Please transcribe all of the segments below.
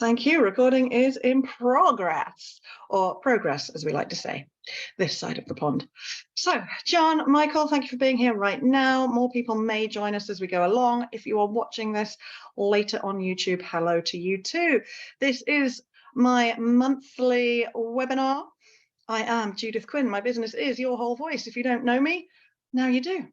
Thank you. Recording is in progress, or progress, as we like to say, this side of the pond. So, John, Michael, thank you for being here right now. More people may join us as we go along. If you are watching this later on YouTube, hello to you too. This is my monthly webinar. I am Judith Quinn. My business is Your Whole Voice. If you don't know me, now you do.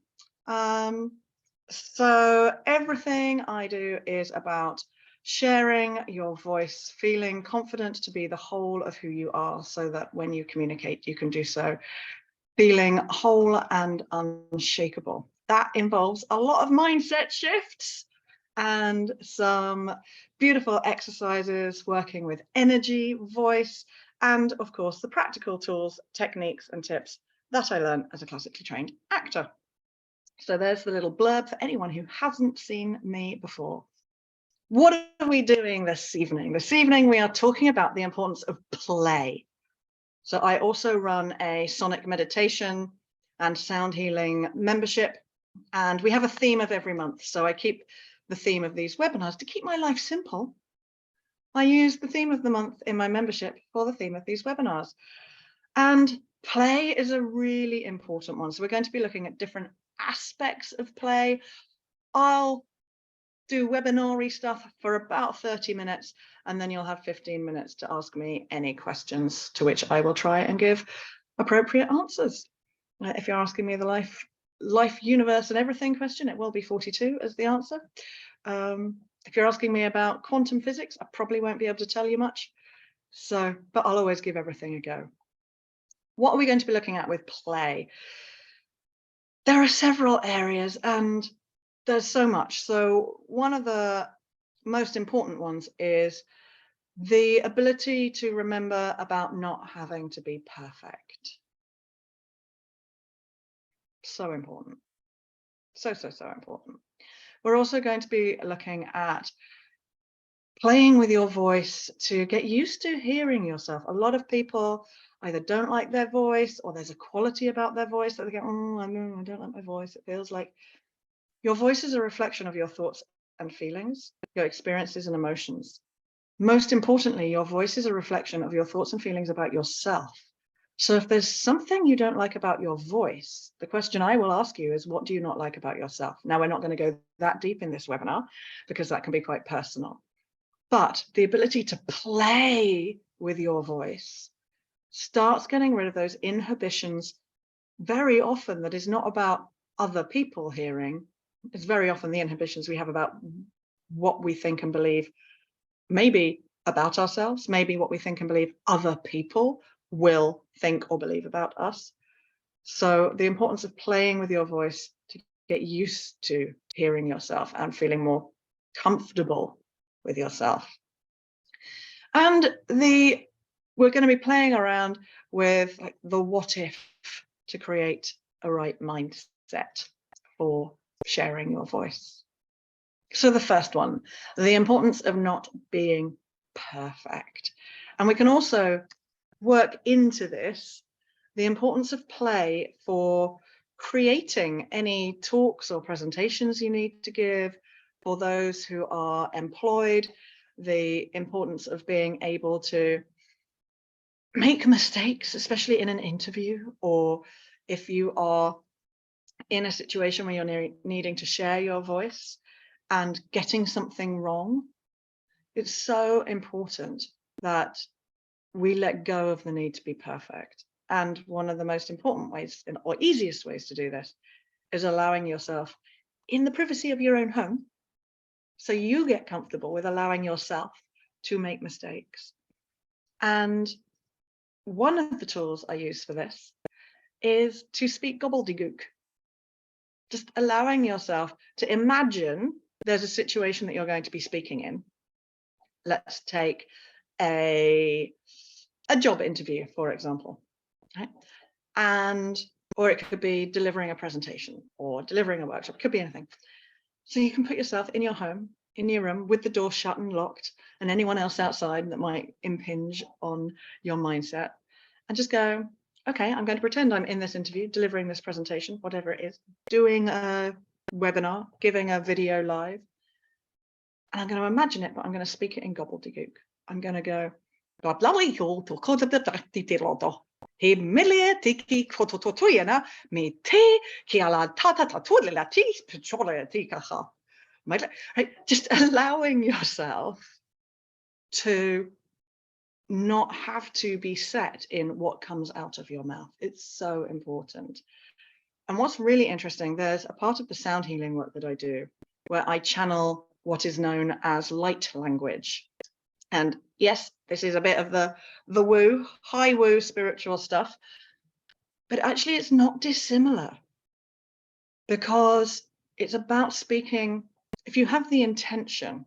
So everything I do is about sharing your voice, feeling confident to be the whole of who you are, so that when you communicate, you can do so feeling whole and unshakable. That involves a lot of mindset shifts and some beautiful exercises, working with energy, voice, and of course, the practical tools, techniques, and tips that I learned as a classically trained actor. So there's the little blurb for anyone who hasn't seen me before. What are we doing this evening? This evening, we are talking about the importance of play. So I also run a sonic meditation and sound healing membership, and we have a theme of every month. So I keep the theme of these webinars to keep my life simple. I use the theme of the month in my membership for the theme of these webinars. And play is a really important one. So we're going to be looking at different aspects of play. I'll do webinar-y stuff for about 30 minutes, and then you'll have 15 minutes to ask me any questions, to which I will try and give appropriate answers. If you're asking me the life, universe, and everything question, it will be 42 as the answer. If you're asking me about quantum physics, I probably won't be able to tell you much. But I'll always give everything a go. What are we going to be looking at with play? There are several areas, and there's so much. So one of the most important ones is the ability to remember about not having to be perfect. So important. So important. We're also going to be looking at playing with your voice to get used to hearing yourself. A lot of people either don't like their voice, or there's a quality about their voice that they go, oh, I don't like my voice. It feels like. Your voice is a reflection of your thoughts and feelings, your experiences and emotions. Most importantly, your voice is a reflection of your thoughts and feelings about yourself. So if there's something you don't like about your voice, the question I will ask you is, what do you not like about yourself? Now, we're not going to go that deep in this webinar because that can be quite personal. But the ability to play with your voice starts getting rid of those inhibitions. Very often that is not about other people hearing. It's very often the inhibitions we have about what we think and believe, maybe about ourselves, maybe what we think and believe other people will think or believe about us. So the importance of playing with your voice to get used to hearing yourself and feeling more comfortable with yourself. And we're going to be playing around with the what if to create a right mindset for sharing your voice. So the first one, the importance of not being perfect. And we can also work into this the importance of play for creating any talks or presentations you need to give, for those who are employed, the importance of being able to make mistakes, especially in an interview, or if you are in a situation where you're needing to share your voice and getting something wrong. It's so important that we let go of the need to be perfect. And one of the most important ways, or easiest ways to do this, is allowing yourself in the privacy of your own home, so you get comfortable with allowing yourself to make mistakes. And one of the tools I use for this is to speak gobbledygook. Just allowing yourself to imagine there's a situation that you're going to be speaking in. Let's take a job interview, for example, right? Or it could be delivering a presentation or delivering a workshop. It could be anything. So you can put yourself in your home, in your room, with the door shut and locked, and anyone else outside that might impinge on your mindset, and just go, okay, I'm going to pretend I'm in this interview, delivering this presentation, whatever it is, doing a webinar, giving a video live. And and I'm going to imagine it, but I'm going to speak it in gobbledygook. I'm going to go, he milia tiki kototoyana me te ki ala tata tatulila ti pichola tikaha. Just allowing yourself to not have to be set in what comes out of your mouth. It's so important. And what's really interesting, there's a part of the sound healing work that I do where I channel what is known as light language. And yes, this is a bit of the woo, high woo spiritual stuff, but actually it's not dissimilar, because it's about speaking. If you have the intention,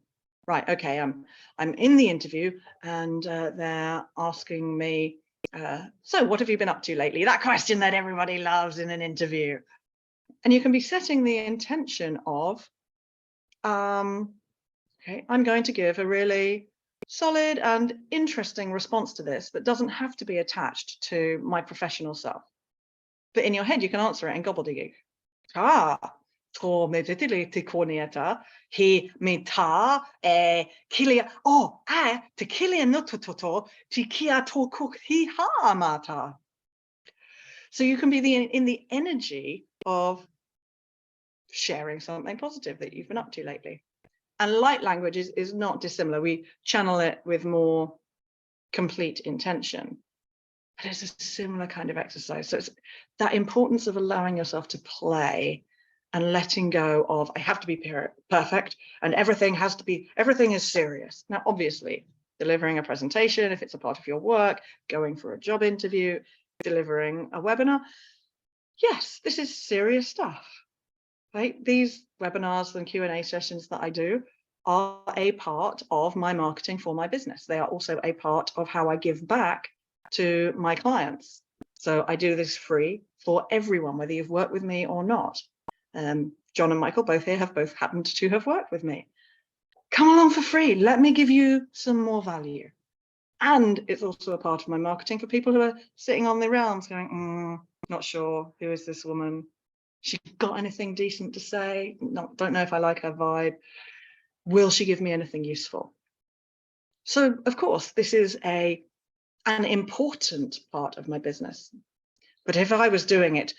right, okay, I'm in the interview and they're asking me, so what have you been up to lately? That question that everybody loves in an interview. And you can be setting the intention of, okay, I'm going to give a really solid and interesting response to this that doesn't have to be attached to my professional self. But in your head, you can answer it in gobbledygook. To me te corneata, he me ta kilia, te kilia no toto, ti kia to cook he ha mata. So you can be in the energy of sharing something positive that you've been up to lately. And light language is not dissimilar. We channel it with more complete intention, but it's a similar kind of exercise. So it's that importance of allowing yourself to play and letting go of, I have to be perfect and everything is serious. Now, obviously, delivering a presentation, if it's a part of your work, going for a job interview, delivering a webinar, yes, this is serious stuff. Right? These webinars and Q&A sessions that I do are a part of my marketing for my business. They are also a part of how I give back to my clients. So I do this free for everyone, whether you've worked with me or not. John and Michael both here have both happened to have worked with me. Come along for free. Let me give you some more value. And it's also a part of my marketing for people who are sitting on the realms going, not sure, who is this woman? She got anything decent to say? Don't know if I like her vibe. Will she give me anything useful? So, of course, this is an important part of my business. But if I was doing it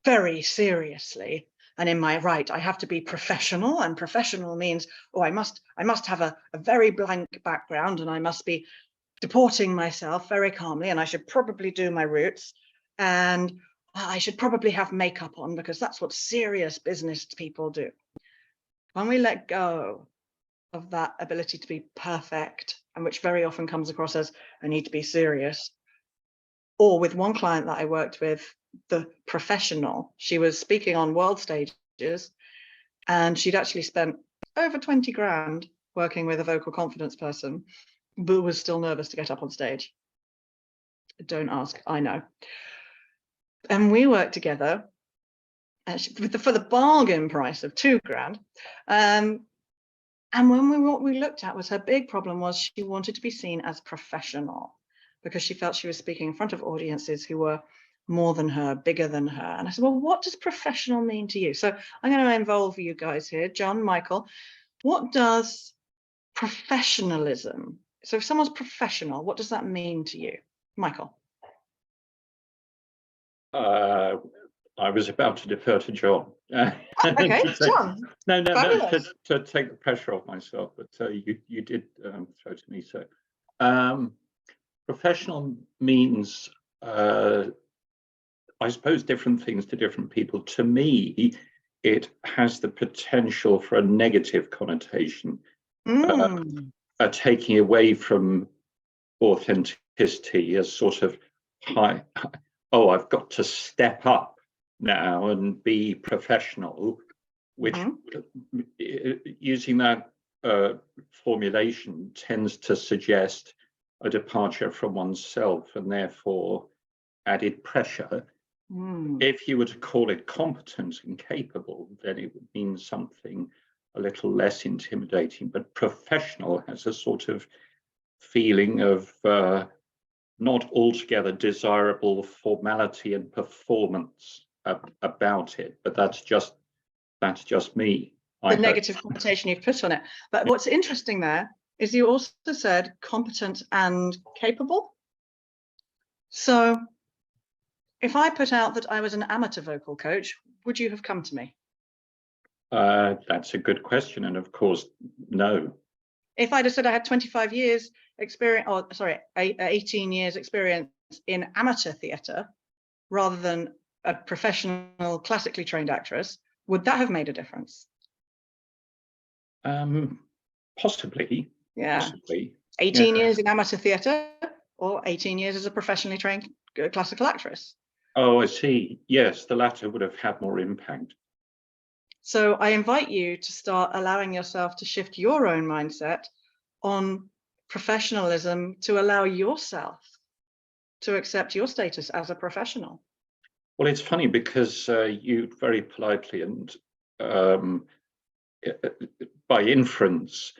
very seriously and in my right, I have to be professional, and professional means, I must have a very blank background, and I must be deporting myself very calmly, and I should probably do my roots, and I should probably have makeup on because that's what serious business people do. When we let go of that ability to be perfect, and which very often comes across as I need to be serious, or with one client that I worked with, the professional, she was speaking on world stages and she'd actually spent over 20 grand working with a vocal confidence person, but was still nervous to get up on stage. Don't ask, I know. And we worked together for the bargain price of 2 grand. And what we looked at was her big problem was she wanted to be seen as professional because she felt she was speaking in front of audiences who were more than her, bigger than her. And I said, well, what does professional mean to you? So I'm going to involve you guys here, John, Michael. What does professionalism? So if someone's professional, what does that mean to you? Michael. I was about to defer to John. Okay, John. No, to take the pressure off myself, but you did throw to me. So professional means, I suppose, different things to different people. To me, it has the potential for a negative connotation, a taking away from authenticity, as sort of high. Oh, I've got to step up now and be professional, which using that formulation tends to suggest a departure from oneself and therefore added pressure. If you were to call it competent and capable, then it would mean something a little less intimidating. But professional has a sort of feeling of not altogether desirable formality and performance about it, but that's just me. the negative connotation you've put on it. But what's interesting there is you also said competent and capable. So if I put out that I was an amateur vocal coach, would you have come to me? That's a good question. And of course, no. If I'd have said I had 25 years experience, or sorry, 18 years experience in amateur theatre rather than a professional classically trained actress, would that have made a difference? Possibly. Yeah. Possibly. 18 years in amateur theatre or 18 years as a professionally trained classical actress. Oh, I see. Yes, the latter would have had more impact. So I invite you to start allowing yourself to shift your own mindset on professionalism to allow yourself to accept your status as a professional. Well, it's funny because you very politely and by inference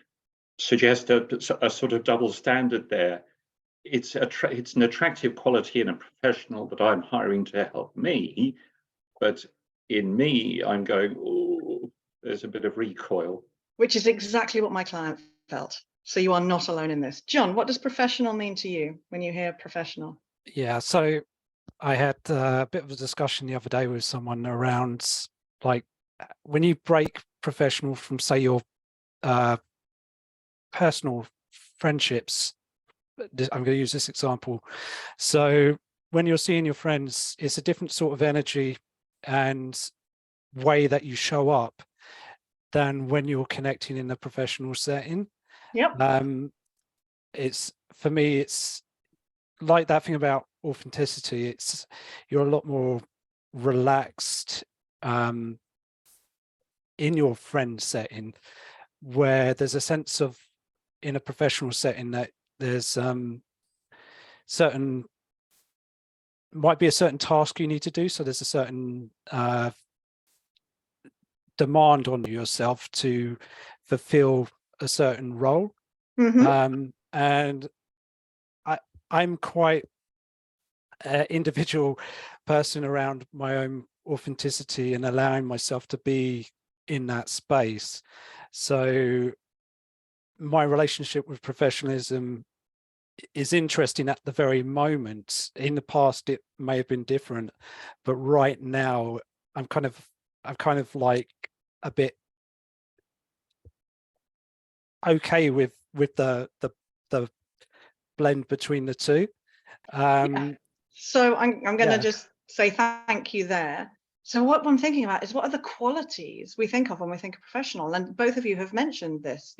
suggest a sort of double standard there. It's an attractive quality in a professional that I'm hiring to help me, but in me, I'm going, oh, there's a bit of recoil. Which is exactly what my client felt. So you are not alone in this. John, what does professional mean to you when you hear professional? Yeah, so I had a bit of a discussion the other day with someone around, like, when you break professional from, say, your personal friendships. I'm going to use this example. So when you're seeing your friends, it's a different sort of energy and way that you show up than when you're connecting in a professional setting. Yep. It's, for me, it's like that thing about authenticity. It's, you're a lot more relaxed in your friend setting, where there's a sense of, in a professional setting, that there's certain, might be a certain task you need to do, so there's a certain demand on yourself to fulfill a certain role. Mm-hmm. And I'm quite an individual person around my own authenticity and allowing myself to be in that space. So my relationship with professionalism is interesting at the very moment. In the past, it may have been different, but right now I'm kind of like a bit okay with the blend between the two. Yeah. So I'm going to just say thank you there. So what I'm thinking about is, what are the qualities we think of when we think of professional? And both of you have mentioned this,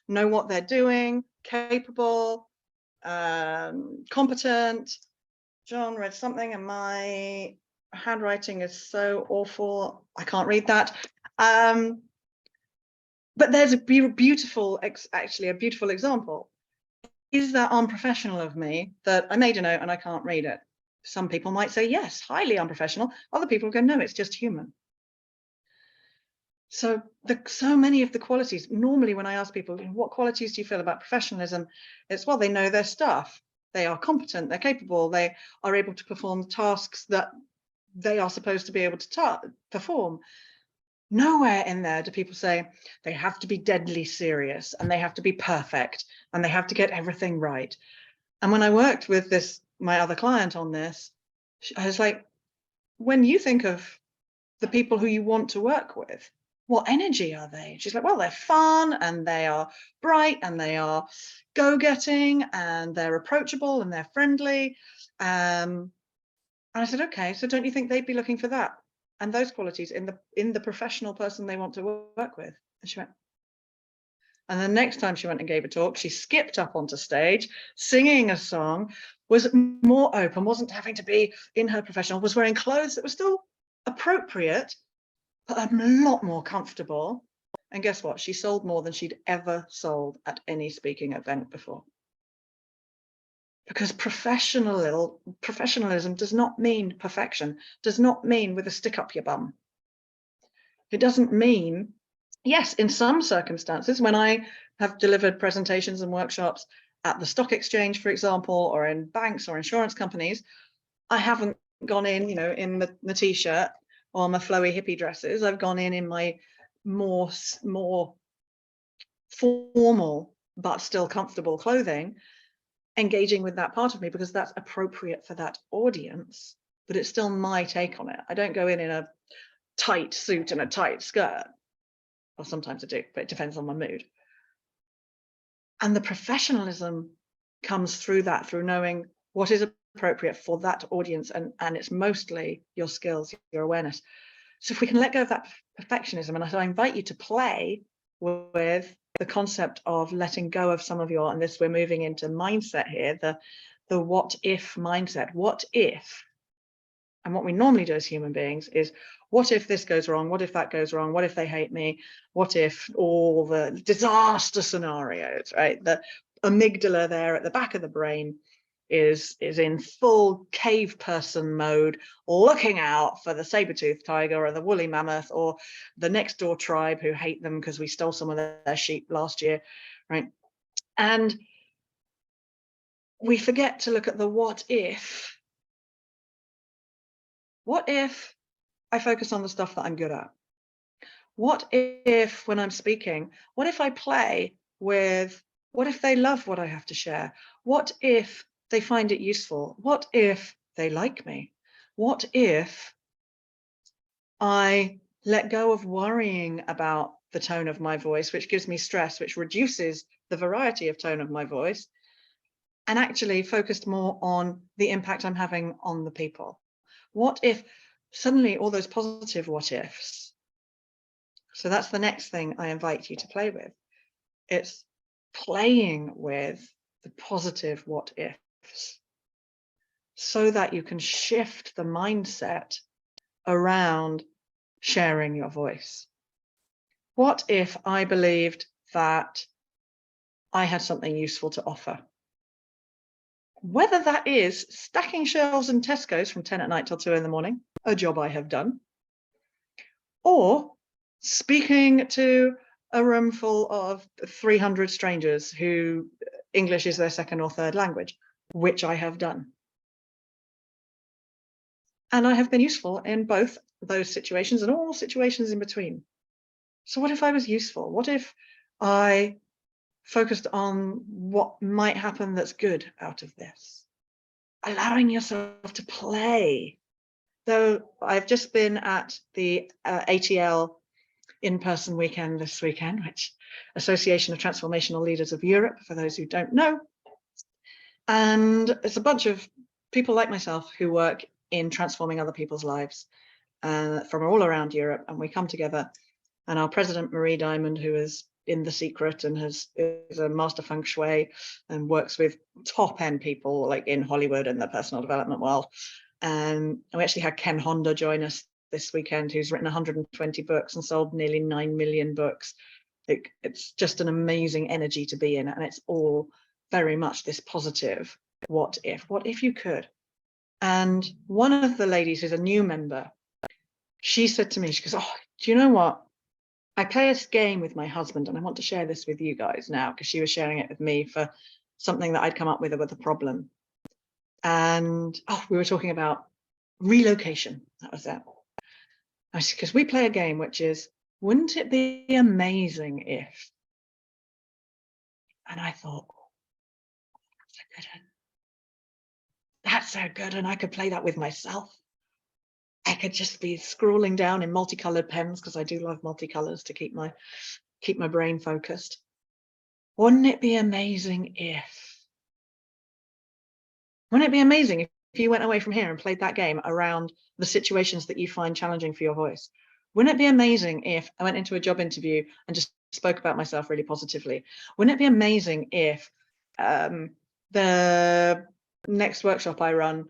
know what they're doing, capable, competent. John read something and my handwriting is so awful, I can't read that. But there's a beautiful example. Is that unprofessional of me that I made a note and I can't read it? Some people might say yes, highly unprofessional. Other people go, no, it's just human. So many of the qualities, normally when I ask people, what qualities do you feel about professionalism? It's, well, they know their stuff. They are competent, they're capable, they are able to perform tasks that they are supposed to be able to perform. Nowhere in there do people say they have to be deadly serious and they have to be perfect and they have to get everything right. And when I worked with my other client on this, I was like, when you think of the people who you want to work with, what energy are they? She's like, well, they're fun and they are bright and they are go-getting and they're approachable and they're friendly. And I said, okay, so don't you think they'd be looking for that and those qualities in the professional person they want to work with? And she went. And the next time she went and gave a talk, she skipped up onto stage, singing a song, was more open, wasn't having to be in her professional, was wearing clothes that were still appropriate, but a lot more comfortable. And guess what? She sold more than she'd ever sold at any speaking event before. Because professionalism does not mean perfection, does not mean with a stick up your bum. It doesn't mean, yes, in some circumstances, when I have delivered presentations and workshops at the stock exchange, for example, or in banks or insurance companies, I haven't gone in, in the t-shirt or my flowy hippie dresses. I've gone in my more formal but still comfortable clothing, engaging with that part of me because that's appropriate for that audience, but it's still my take on it. I don't go in a tight suit and a tight skirt. Well, sometimes I do, but it depends on my mood. And the professionalism comes through that, through knowing what is appropriate for that audience, and it's mostly your skills, your awareness. So if we can let go of that perfectionism, and I invite you to play with the concept of letting go of some of your, and this, we're moving into mindset here, the what if mindset. What if? And what we normally do as human beings is, what if this goes wrong? What if that goes wrong? What if they hate me? What if all the disaster scenarios, right? The amygdala there at the back of the brain is in full cave person mode, looking out for the saber-toothed tiger or the woolly mammoth or the next door tribe who hate them because we stole some of their sheep last year, right? And we forget to look at the what if. What if I focus on the stuff that I'm good at? What if, when I'm speaking, what if I play with, what if they love what I have to share? What if they find it useful? What if they like me? What if I let go of worrying about the tone of my voice, which gives me stress, which reduces the variety of tone of my voice, and actually focused more on the impact I'm having on the people? What if suddenly all those positive what ifs? So that's the next thing I invite you to play with. It's playing with the positive what ifs so that you can shift the mindset around sharing your voice. What if I believed that I had something useful to offer? Whether that is stacking shelves in Tesco's from 10 at night till 2 in the morning, a job I have done, or speaking to a room full of 300 strangers who English is their second or third language, which I have done. And I have been useful in both those situations and all situations in between. So what if I was useful? What if I focused on what might happen that's good out of this? Allowing yourself to play. Though I've just been at the ATL in-person weekend this weekend, which Association of Transformational Leaders of Europe, for those who don't know. And it's a bunch of people like myself who work in transforming other people's lives from all around Europe. And we come together, and our president, Marie Diamond, who is in The Secret and is a master feng shui and works with top end people like in Hollywood and the personal development world. And we actually had Ken Honda join us this weekend, who's written 120 books and sold nearly 9 million books. It's just an amazing energy to be in, and it's all very much this positive what if you could. And one of the ladies who's a new member, she said to me, she goes, oh, do you know what, I play a game with my husband and I want to share this with you guys now, because she was sharing it with me for something that I'd come up with a problem. And we were talking about relocation. That was it. Because we play a game which is, wouldn't it be amazing if? And I thought, that's so good. And I could play that with myself. I could just be scrolling down in multicolored pens, because I do love multicolors to keep my brain focused. Wouldn't it be amazing if? Wouldn't it be amazing if you went away from here and played that game around the situations that you find challenging for your voice? Wouldn't it be amazing if I went into a job interview and just spoke about myself really positively? Wouldn't it be amazing if the next workshop I run,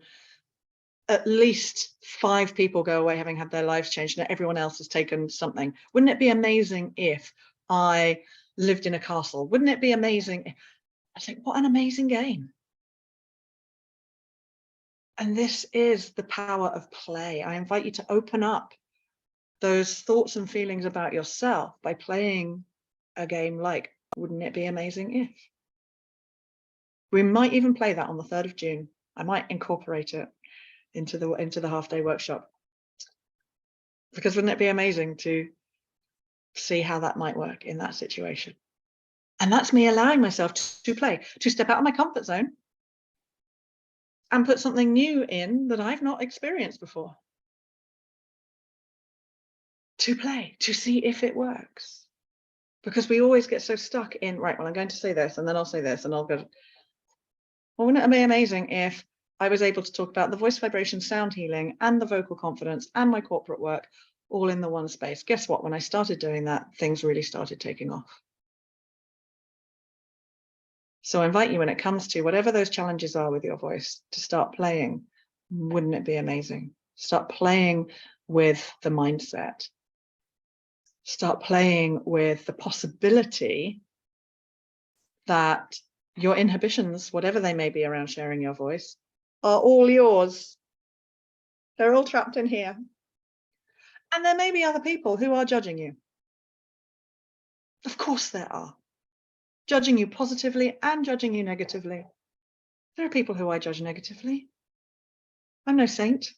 at least 5 people go away having had their lives changed and everyone else has taken something? Wouldn't it be amazing if I lived in a castle? Wouldn't it be amazing? I think, what an amazing game. And this is the power of play. I invite you to open up those thoughts and feelings about yourself by playing a game like, wouldn't it be amazing if? We might even play that on the 3rd of June. I might incorporate it into the half-day workshop. Because wouldn't it be amazing to see how that might work in that situation. And that's me allowing myself to play, to step out of my comfort zone and put something new in that I've not experienced before. To play, to see if it works. Because we always get so stuck in, right, well, I'm going to say this, and then I'll say this, and I'll go, well, wouldn't it be amazing if I was able to talk about the voice vibration, sound healing, and the vocal confidence, and my corporate work, all in the one space? Guess what? When I started doing that, things really started taking off. So I invite you, when it comes to whatever those challenges are with your voice, to start playing. Wouldn't it be amazing? Start playing with the mindset. Start playing with the possibility that your inhibitions, whatever they may be around sharing your voice, are all yours. They're all trapped in here. And there may be other people who are judging you. Of course there are. Judging you positively and judging you negatively. There are people who I judge negatively. I'm no saint.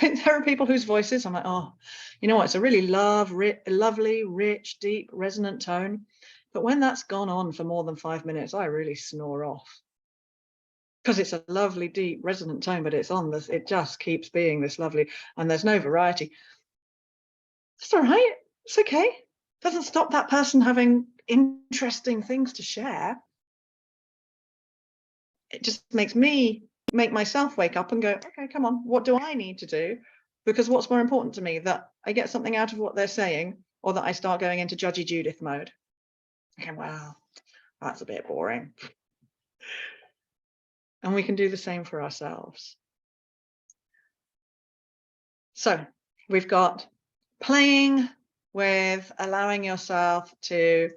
There are people whose voices I'm like, oh, you know what? It's a really lovely, rich, deep, resonant tone. But when that's gone on for more than 5 minutes, I really snore off. Because it's a lovely, deep, resonant tone, but it's on this, it just keeps being this lovely, and there's no variety. It's all right. It's okay. Doesn't stop that person having interesting things to share. It just makes me make myself wake up and go, okay, come on, what do I need to do? Because what's more important to me, that I get something out of what they're saying, or that I start going into Judgy Judith mode? Okay, well, that's a bit boring. And we can do the same for ourselves. So we've got playing with allowing yourself to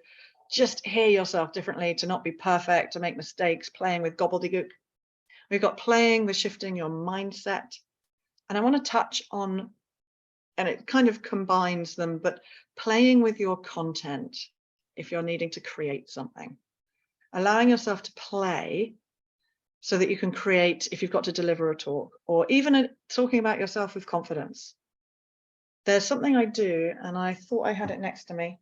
just hear yourself differently, to not be perfect, to make mistakes, playing with gobbledygook. We've got playing with shifting your mindset. And I want to touch on, and it kind of combines them, but playing with your content if you're needing to create something. Allowing yourself to play so that you can create if you've got to deliver a talk, or even talking about yourself with confidence. There's something I do, and I thought I had it next to me,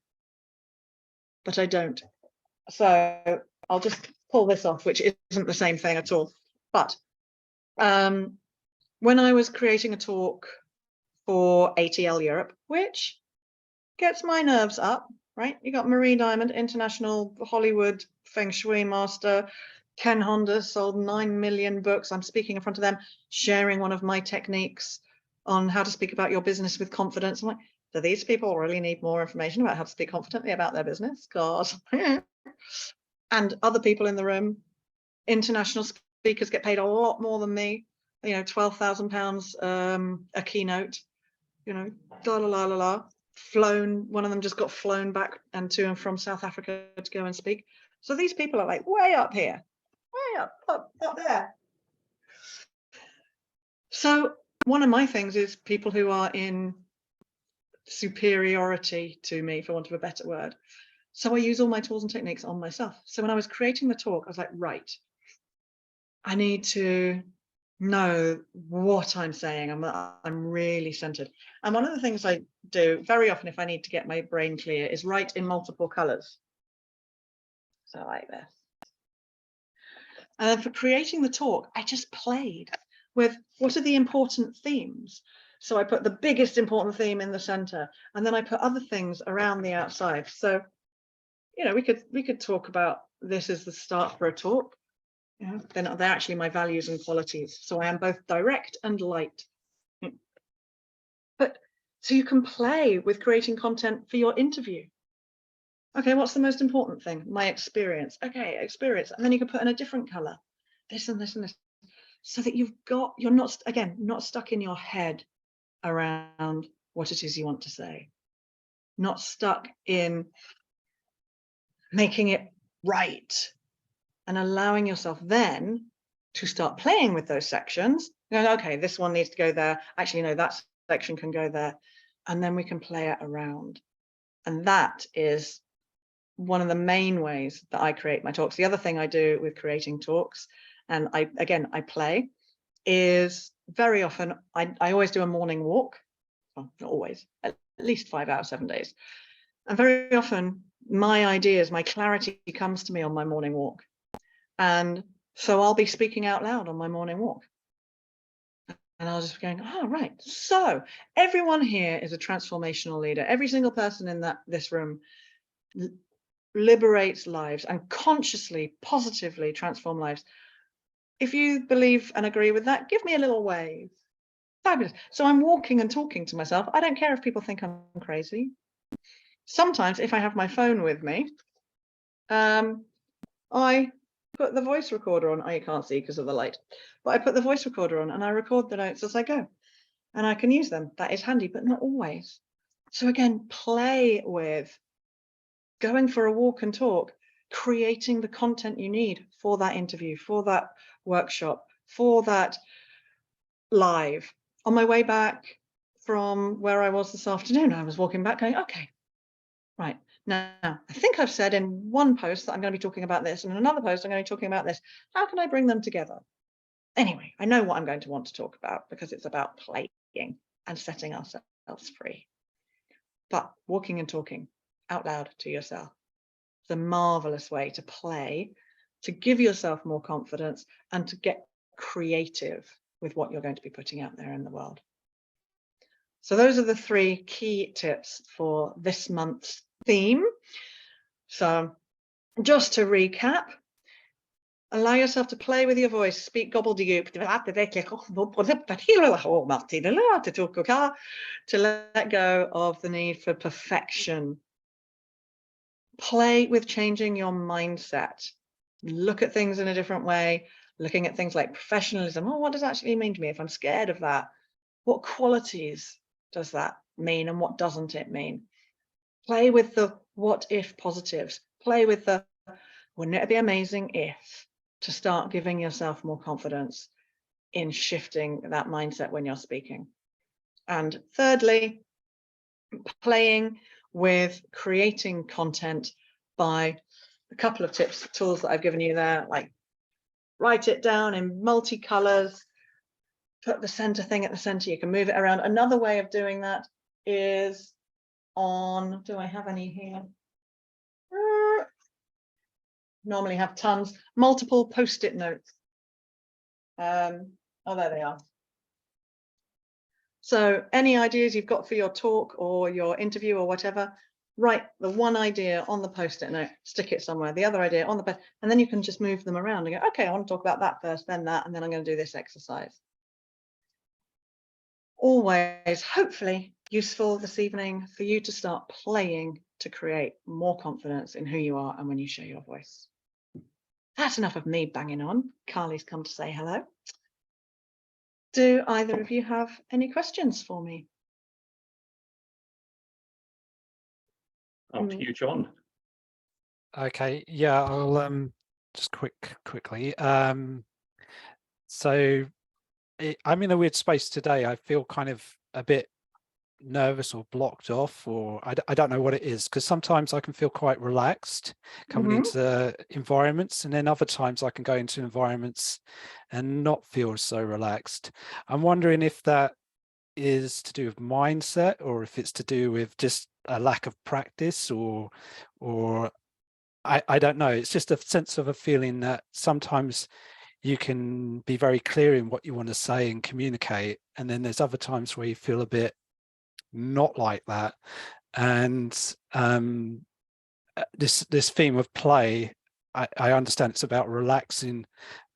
but I don't. So I'll just pull this off, which isn't the same thing at all. But when I was creating a talk for ATL Europe, which gets my nerves up, right? You got Marie Diamond, international Hollywood feng shui master. Ken Honda sold 9 million books. I'm speaking in front of them, sharing one of my techniques on how to speak about your business with confidence. I'm like, do these people really need more information about how to speak confidently about their business? God. And other people in the room, international speakers, get paid a lot more than me, you know, £12,000 a keynote, you know, la la la la la. Flown, one of them just got flown back and to and from South Africa to go and speak. So these people are like way up here, way up there. So one of my things is people who are in superiority to me, for want of a better word. So I use all my tools and techniques on myself. So when I was creating the talk, I was like, right, I need to know what I'm saying. I'm really centered. And one of the things I do very often, if I need to get my brain clear, is write in multiple colors. So like this. And then for creating the talk, I just played with what are the important themes. So I put the biggest important theme in the center, and then I put other things around the outside. So, you know, we could talk about this as the start for a talk. Yeah, they're actually my values and qualities. So I am both direct and light. But so you can play with creating content for your interview. Okay, what's the most important thing? My experience. Okay, experience. And then you can put in a different color, this and this and this, so that you're not, again, not stuck in your head around what it is you want to say. Not stuck in making it right, and allowing yourself then to start playing with those sections. You know, okay, this one needs to go there. Actually, no, that section can go there. And then we can play it around. And that is one of the main ways that I create my talks. The other thing I do with creating talks, and I play, is very often, I always do a morning walk. Well, not always, at least 5 hours, 7 days. And very often my ideas, my clarity comes to me on my morning walk. And so I'll be speaking out loud on my morning walk. And I'll just be going, oh, right. So everyone here is a transformational leader. Every single person in this room liberates lives and consciously, positively transform lives. If you believe and agree with that, give me a little wave. Fabulous. So I'm walking and talking to myself. I don't care if people think I'm crazy. Sometimes if I have my phone with me, I put the voice recorder on. Oh, you can't see because of the light, but I put the voice recorder on and I record the notes as I go, and I can use them. That is handy, but not always. So again, play with going for a walk and talk, creating the content you need for that interview, for that workshop, for that live. On my way back from where I was this afternoon, I was walking back going, okay, right. Now, I think I've said in one post that I'm going to be talking about this, and in another post I'm going to be talking about this. How can I bring them together? Anyway, I know what I'm going to want to talk about because it's about playing and setting ourselves free. But walking and talking out loud to yourself is a marvelous way to play, to give yourself more confidence and to get creative with what you're going to be putting out there in the world. So those are the 3 key tips for this month's theme. So just to recap, allow yourself to play with your voice, speak gobbledygook, to let go of the need for perfection. Play with changing your mindset. Look at things in a different way, looking at things like professionalism. Oh, what does that actually mean to me if I'm scared of that? What qualities does that mean and what doesn't it mean? Play with the what if positives. Play with the wouldn't it be amazing if, to start giving yourself more confidence in shifting that mindset when you're speaking. And thirdly, playing with creating content by a couple of tips, tools that I've given you there, like write it down in multicolors, put the center thing at the center, you can move it around. Another way of doing that is on, do I have any here? Normally have tons, multiple post-it notes. Oh, there they are. So any ideas you've got for your talk or your interview or whatever, write the one idea on the post-it note, stick it somewhere, the other idea on the post, and then you can just move them around and go, okay, I want to talk about that first, then that, and then I'm going to do this exercise. Always, hopefully, useful this evening for you to start playing to create more confidence in who you are and when you share your voice. That's enough of me banging on. Carly's come to say hello. Do either of you have any questions for me? After you, John. Okay, yeah, I'll just quickly. So I'm in a weird space today. I feel kind of a bit nervous or blocked off, or I don't know what it is, because sometimes I can feel quite relaxed coming into environments, and then other times I can go into environments and not feel so relaxed. I'm wondering if that is to do with mindset or if it's to do with just a lack of practice, or I don't know. It's just a sense of a feeling that sometimes you can be very clear in what you want to say and communicate, and then there's other times where you feel a bit not like that. And this theme of play, I understand it's about relaxing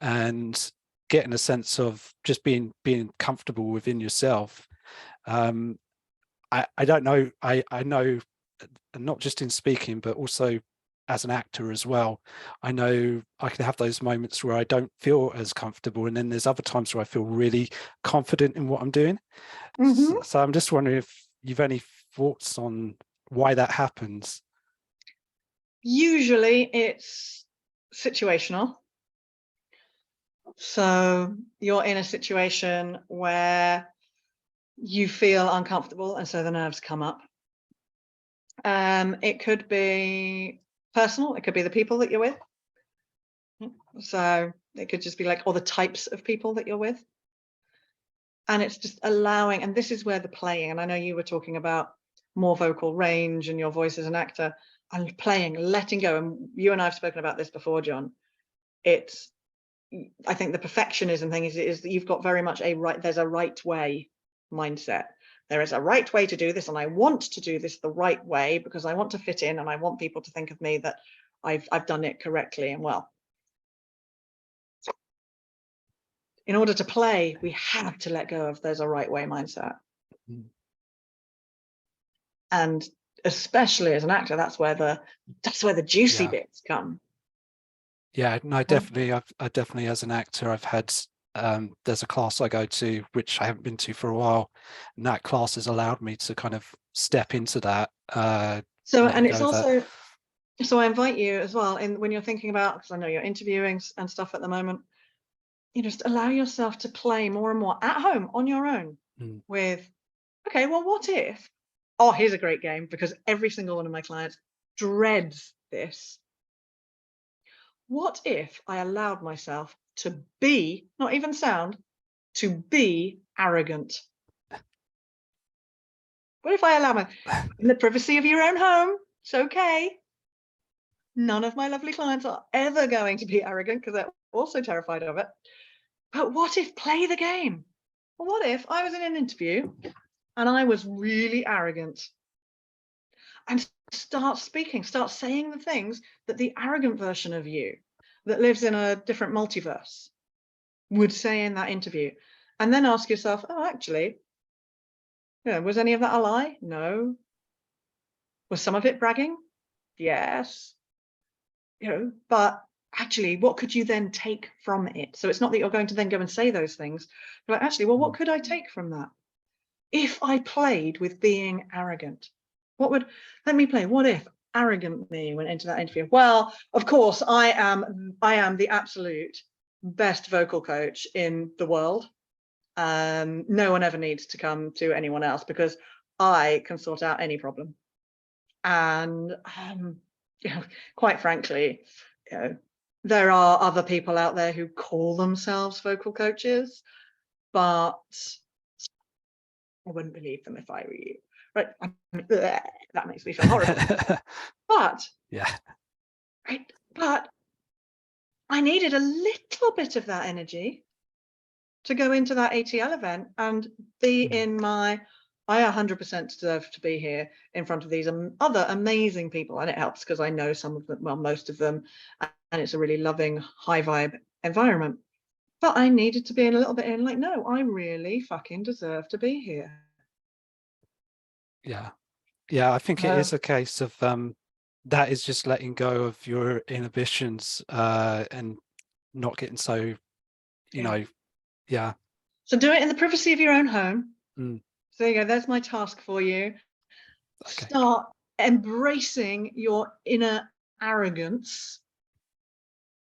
and getting a sense of just being comfortable within yourself. I don't know, I know, not just in speaking but also as an actor as well, I know I can have those moments where I don't feel as comfortable, and then there's other times where I feel really confident in what I'm doing. So I'm just wondering if you've any thoughts on why that happens. Usually it's situational. So you're in a situation where you feel uncomfortable and so the nerves come up. It could be personal, it could be the people that you're with. So it could just be like all the types of people that you're with. And it's just allowing, and this is where the playing, and I know you were talking about more vocal range and your voice as an actor, and playing, letting go. And you and I have spoken about this before, John. I think the perfectionism thing is that you've got very much there's a right way mindset. There is a right way to do this, and I want to do this the right way because I want to fit in and I want people to think of me that I've done it correctly and well. In order to play, we have to let go of there's a right way mindset. And especially as an actor, that's where the juicy bits come. Yeah, no, definitely. I definitely, as an actor, I've had there's a class I go to which I haven't been to for a while, and that class has allowed me to kind of step into that. So I invite you as well, when you're thinking about, because I know you're interviewing and stuff at the moment, just allow yourself to play more and more at home on your own with, okay, well, what if? Oh, here's a great game, because every single one of my clients dreads this. What if I allowed myself to be, not even sound, to be arrogant? What if I allow in the privacy of your own home, it's okay. None of my lovely clients are ever going to be arrogant because they're also terrified of it. But what if play the game? Well, what if I was in an interview and I was really arrogant? And start saying the things that the arrogant version of you that lives in a different multiverse would say in that interview. And then ask yourself, oh, actually, was any of that a lie? No. Was some of it bragging? Yes. But actually, what could you then take from it? So it's not that you're going to then go and say those things, but actually, well, what could I take from that? If I played with being arrogant, let me play. What if arrogant me went into that interview? Well, of course, I am the absolute best vocal coach in the world. No one ever needs to come to anyone else because I can sort out any problem. And quite frankly, there are other people out there who call themselves vocal coaches, but I wouldn't believe them if I were you. Right? That makes me feel horrible. But I needed a little bit of that energy to go into that ATL event and be in I 100% deserve to be here in front of these other amazing people. And it helps because I know some of them, well, most of them, and it's a really loving, high vibe environment. But I needed to be in a little bit in like, no, I really fucking deserve to be here. Yeah, I think it is a case of that is just letting go of your inhibitions and not getting so, So do it in the privacy of your own home. So there you go. There's my task for you. Okay. Start embracing your inner arrogance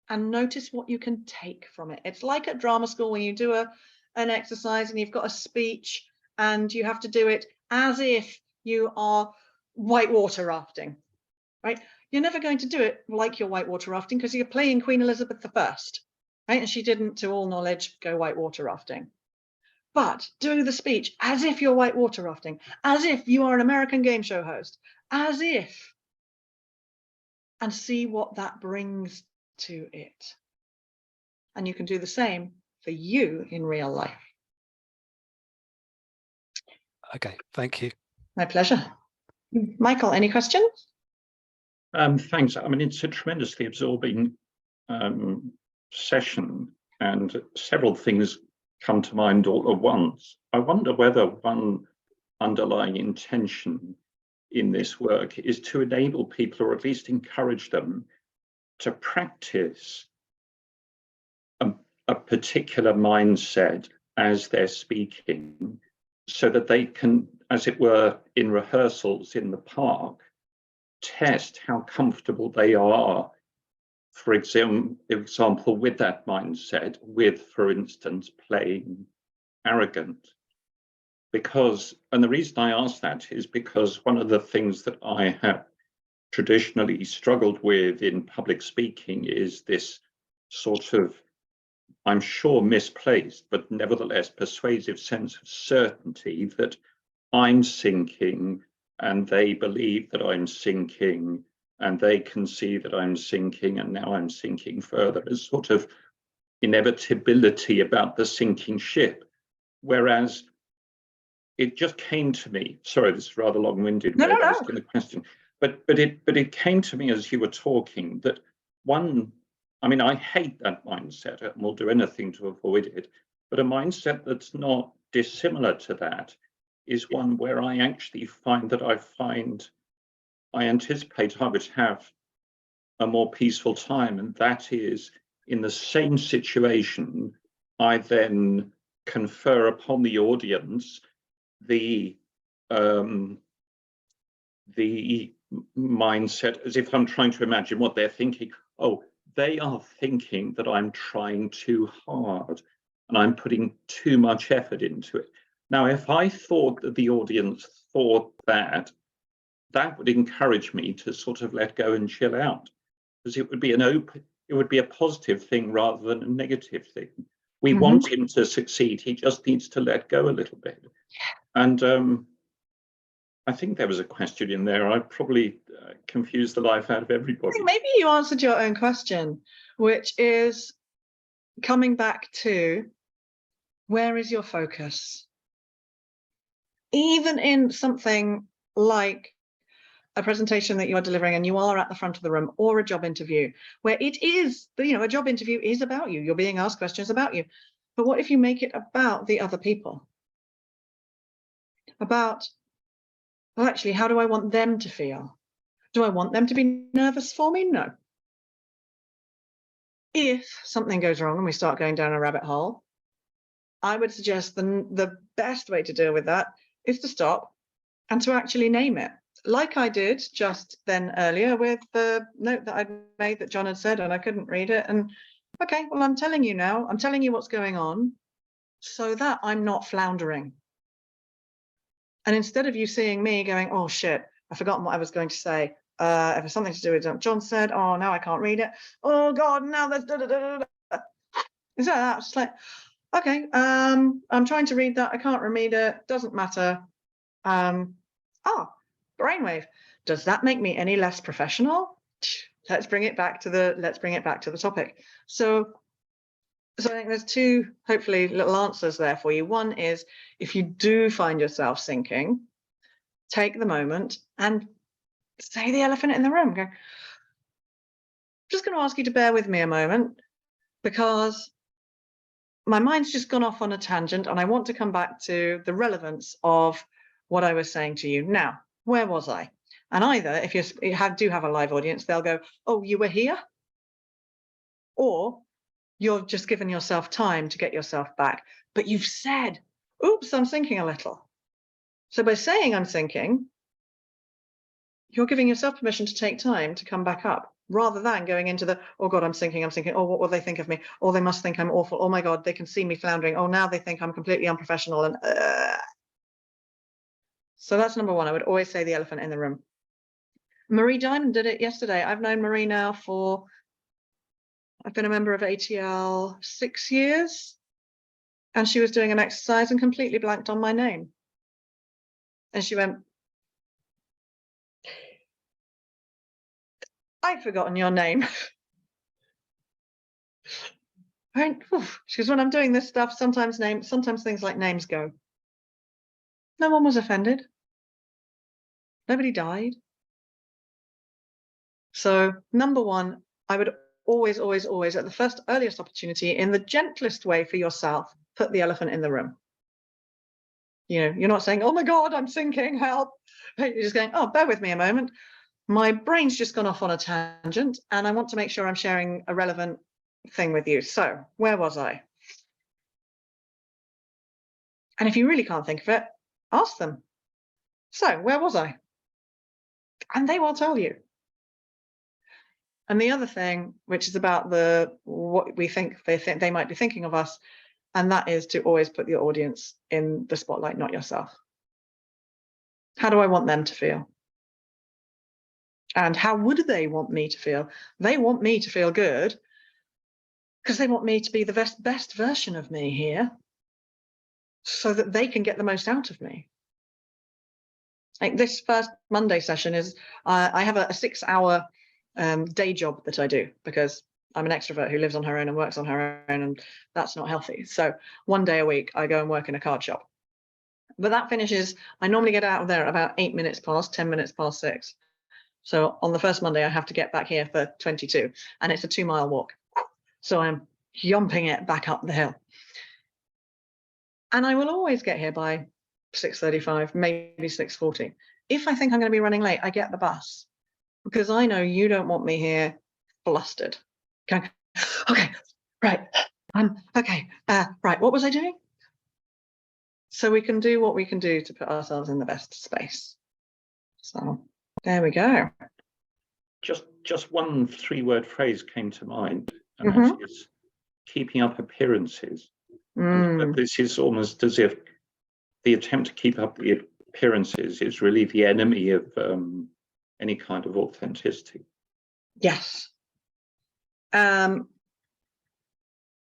and notice what you can take from it. It's like at drama school when you do an exercise and you've got a speech and you have to do it as if you are whitewater rafting, right? You're never going to do it like you're whitewater rafting because you're playing Queen Elizabeth I, right? And she didn't, to all knowledge, go whitewater rafting. But do the speech as if you're whitewater rafting, as if you are an American game show host, as if, and see what that brings to it. And you can do the same for you in real life. Okay, thank you. My pleasure. Michael, any questions? Thanks. I mean, it's a tremendously absorbing session, and several things come to mind all at once. I wonder whether one underlying intention in this work is to enable people, or at least encourage them, to practice a particular mindset as they're speaking, so that they can, as it were, in rehearsals in the park, test how comfortable they are, for example, with that mindset, with, for instance, playing arrogant. Because, and the reason I ask that is because one of the things that I have traditionally struggled with in public speaking is this sort of, I'm sure misplaced, but nevertheless persuasive sense of certainty that I'm sinking, and they believe that I'm sinking, and they can see that I'm sinking, and now I'm sinking further. There's sort of inevitability about the sinking ship. Whereas it just came to me, sorry, this is rather long-winded way of asking the question, but it came to me as you were talking that I mean, I hate that mindset and will do anything to avoid it, but a mindset that's not dissimilar to that is one where I actually find that I anticipate I would have a more peaceful time, and that is in the same situation, I then confer upon the audience the mindset as if I'm trying to imagine what they're thinking. Oh, they are thinking that I'm trying too hard and I'm putting too much effort into it. Now, if I thought that the audience thought that, that would encourage me to sort of let go and chill out, because it would be it would be a positive thing rather than a negative thing. We want him to succeed. He just needs to let go a little bit. And I think there was a question in there. I probably confused the life out of everybody. Maybe you answered your own question, which is coming back to, where is your focus? Even in something like a presentation that you are delivering and you are at the front of the room, or a job interview where it is, a job interview is about you. You're being asked questions about you. But what if you make it about the other people? About, well, actually, how do I want them to feel? Do I want them to be nervous for me? No. If something goes wrong and we start going down a rabbit hole, I would suggest the best way to deal with that is to stop and to actually name it. Like I did just then earlier with the note that I'd made that John had said and I couldn't read it. And okay, well, I'm telling you now, I'm telling you what's going on so that I'm not floundering. And instead of you seeing me going, oh shit, I've forgotten what I was going to say. If it's something to do with what John said, oh, now I can't read it. Oh God, now there's da da da da. Instead of that, it's like, okay, I'm trying to read that. I can't read it. Doesn't matter. Brainwave. Does that make me any less professional? Let's bring it back to the topic. So I think there's two, hopefully, little answers there for you. One is, if you do find yourself sinking, take the moment and say the elephant in the room. Go, I'm just going to ask you to bear with me a moment, because my mind's just gone off on a tangent and I want to come back to the relevance of what I was saying to you. Now, where was I? And either, if you do have a live audience, they'll go, oh, you were here? Or you're just given yourself time to get yourself back. But you've said, oops, I'm sinking a little. So by saying I'm sinking, you're giving yourself permission to take time to come back up, rather than going into the, oh God, I'm sinking. Oh, what will they think of me? Oh, they must think I'm awful. Oh my God, they can see me floundering. Oh, now they think I'm completely unprofessional. And so that's number one. I would always say the elephant in the room. Marie Diamond did it yesterday. I've known Marie now I've been a member of ATL 6 years, and she was doing an exercise and completely blanked on my name. And she went, I've forgotten your name. She goes, when I'm doing this stuff, sometimes things like names go. No one was offended. Nobody died. So number one, I would always, always, always, at the earliest opportunity, in the gentlest way for yourself, put the elephant in the room. You're not saying, oh my God, I'm sinking, help. You're just going, oh, bear with me a moment. My brain's just gone off on a tangent and I want to make sure I'm sharing a relevant thing with you. So where was I? And if you really can't think of it, ask them. So where was I? And they will tell you. And the other thing, which is about what we think they might be thinking of us, and that is to always put your audience in the spotlight, not yourself. How do I want them to feel? And how would they want me to feel? They want me to feel good because they want me to be the best version of me here so that they can get the most out of me. Like this first Monday session is, I have a 6-hour day job that I do because I'm an extrovert who lives on her own and works on her own, and that's not healthy. So one day a week I go and work in a card shop. But that finishes, I normally get out of there about 8 minutes past, 10 minutes past 6. So on the first Monday, I have to get back here for 22, and it's a 2-mile walk. So I'm yomping it back up the hill. And I will always get here by 6:35, maybe 6:40. If I think I'm going to be running late, I get the bus, because I know you don't want me here flustered. Okay, okay, right, okay, right, what was I doing? So we can do what we can do to put ourselves in the best space. So there we go. Just one 3-word phrase came to mind, and that is keeping up appearances. And this is almost as if the attempt to keep up the appearances is really the enemy of any kind of authenticity. Yes.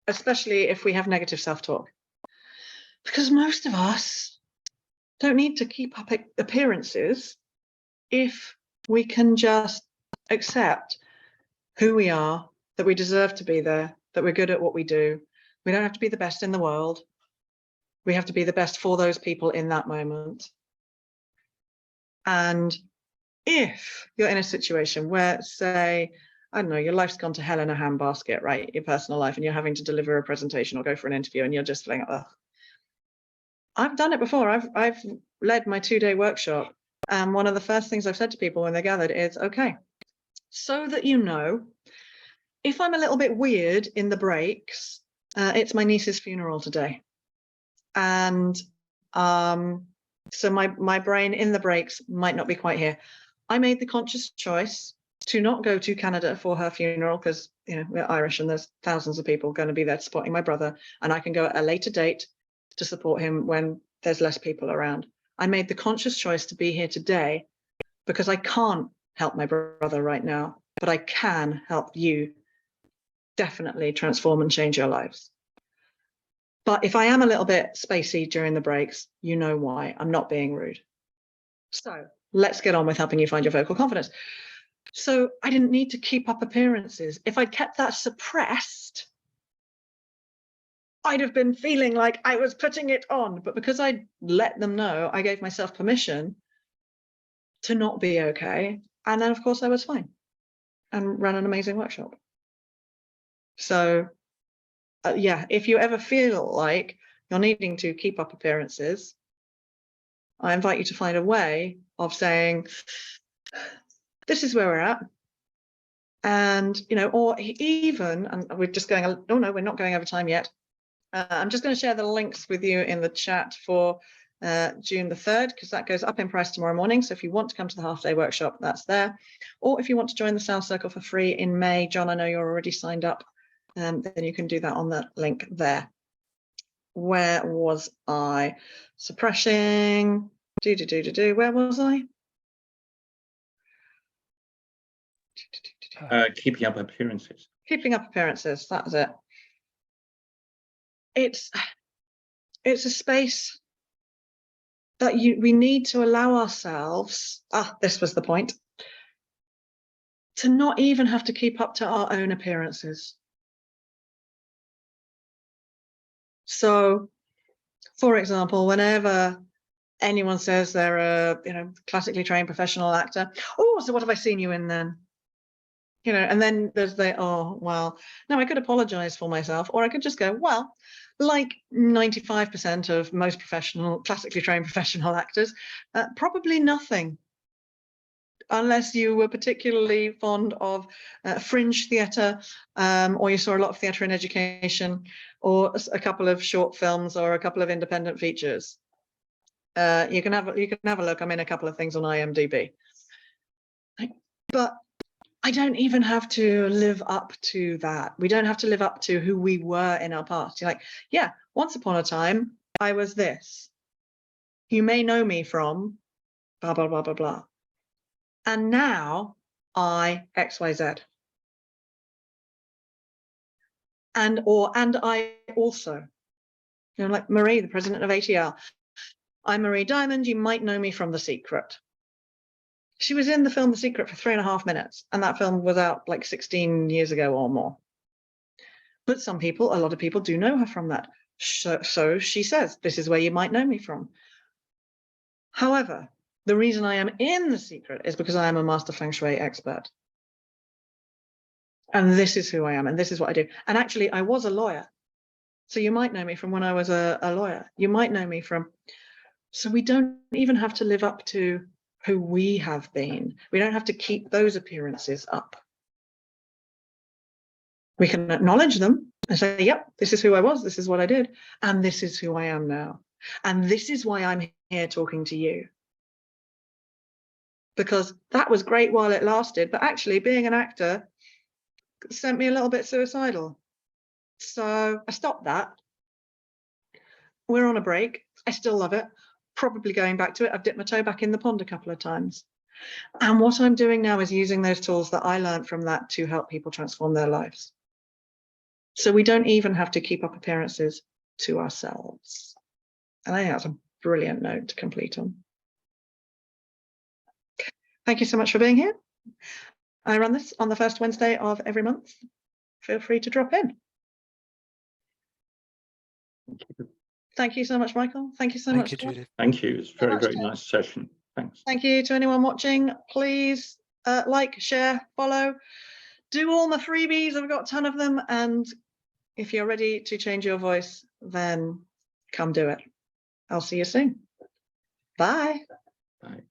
Especially if we have negative self-talk. Because most of us don't need to keep up appearances if we can just accept who we are, that we deserve to be there, that we're good at what we do. We don't have to be the best in the world. We have to be the best for those people in that moment. And if you're in a situation where, say, I don't know, your life's gone to hell in a handbasket, right? Your personal life, and you're having to deliver a presentation or go for an interview, and you're just feeling, ugh. I've done it before. I've led my 2-day workshop. And one of the first things I've said to people when they're gathered is, okay, so that you know, if I'm a little bit weird in the breaks, it's my niece's funeral today. And so my brain in the breaks might not be quite here. I made the conscious choice to not go to Canada for her funeral because, you know, we're Irish and there's thousands of people going to be there supporting my brother, and I can go at a later date to support him when there's less people around. I made the conscious choice to be here today because I can't help my brother right now, but I can help you definitely transform and change your lives. But if I am a little bit spacey during the breaks, you know why. I'm not being rude. So let's get on with helping you find your vocal confidence. So I didn't need to keep up appearances. If I'd kept that suppressed, I'd have been feeling like I was putting it on. But because I let them know, I gave myself permission to not be okay. And then, of course, I was fine and ran an amazing workshop. So yeah, if you ever feel like you're needing to keep up appearances, I invite you to find a way of saying, this is where we're at. And, you know, or even, and we're just going, oh no, we're not going over time yet. I'm just going to share the links with you in the chat for June the 3rd, because that goes up in price tomorrow morning. So if you want to come to the half-day workshop, that's there. Or if you want to join the Sound Circle for free in May, John, I know you're already signed up. Then you can do that on the link there. Where was I? Suppressing. Where was I? Keeping up appearances. Keeping up appearances. That was it. It's a space that we need to allow ourselves. This was the point. To not even have to keep up to our own appearances. So, for example, whenever anyone says they're a classically trained professional actor, oh, so what have I seen you in then? You know, and then there's oh, well, no, I could apologize for myself, or I could just go, well, like 95% of most classically trained professional actors, probably nothing. Unless you were particularly fond of fringe theatre, or you saw a lot of theatre in education, or a couple of short films, or a couple of independent features. You can have a look. I'm in a couple of things on IMDb. But I don't even have to live up to that. We don't have to live up to who we were in our past. You're like, yeah, once upon a time, I was this. You may know me from blah, blah, blah, blah, blah. And now I XYZ. And I also, like Marie, the president of ATL. I'm Marie Diamond. You might know me from The Secret. She was in the film The Secret for 3.5 minutes, and that film was out like 16 years ago or more. But some people, a lot of people do know her from that. So she says, this is where you might know me from. However, the reason I am in The Secret is because I am a master feng shui expert. And this is who I am, and this is what I do. And actually, I was a lawyer. So you might know me from when I was a lawyer. You might know me from... So we don't even have to live up to who we have been. We don't have to keep those appearances up. We can acknowledge them and say, yep, this is who I was, this is what I did, and this is who I am now. And this is why I'm here talking to you. Because that was great while it lasted, but actually being an actor sent me a little bit suicidal. So I stopped that. We're on a break. I still love it. Probably going back to it. I've dipped my toe back in the pond a couple of times. And what I'm doing now is using those tools that I learned from that to help people transform their lives. So we don't even have to keep up appearances to ourselves. And I think that's a brilliant note to complete on. Thank you so much for being here. I run this on the first Wednesday of every month. Feel free to drop in. Thank you so much, Michael. Thank you so much. Thank you, Judith. Thank you. It's a very nice session. Thanks. Thank you to anyone watching. Please like, share, follow. Do all my freebies. I've got a ton of them. And if you're ready to change your voice, then come do it. I'll see you soon. Bye. Bye.